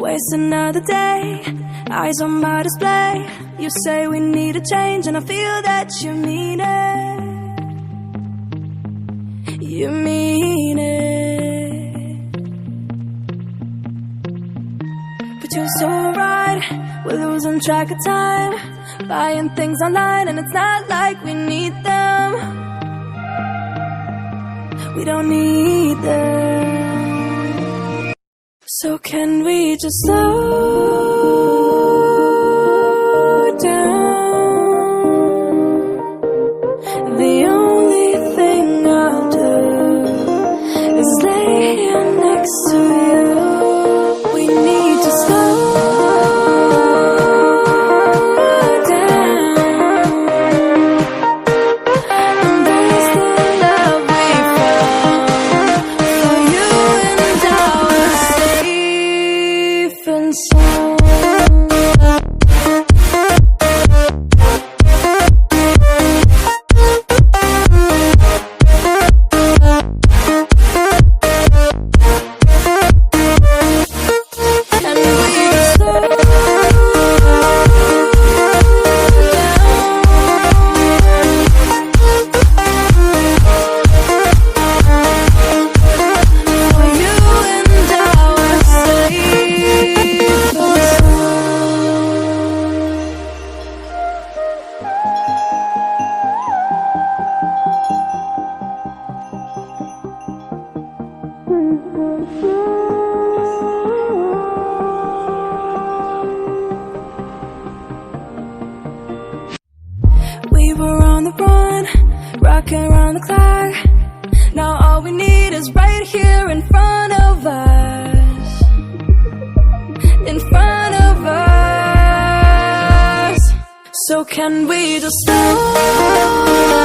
Waste another day, eyes on my display. You say we need a change and I feel that you mean it. You mean it. But you're so right, we're losing track of time, buying things online and it's not like we need them. We don't need them. So can we just slow down? The only thing I'll do is lay here next to you. We need to slow down. And that's the love we found. For you and I were safe and sound. We were on the run, rocking around the clock. Now all we need is right here in front of us. In front of us. So can we just slow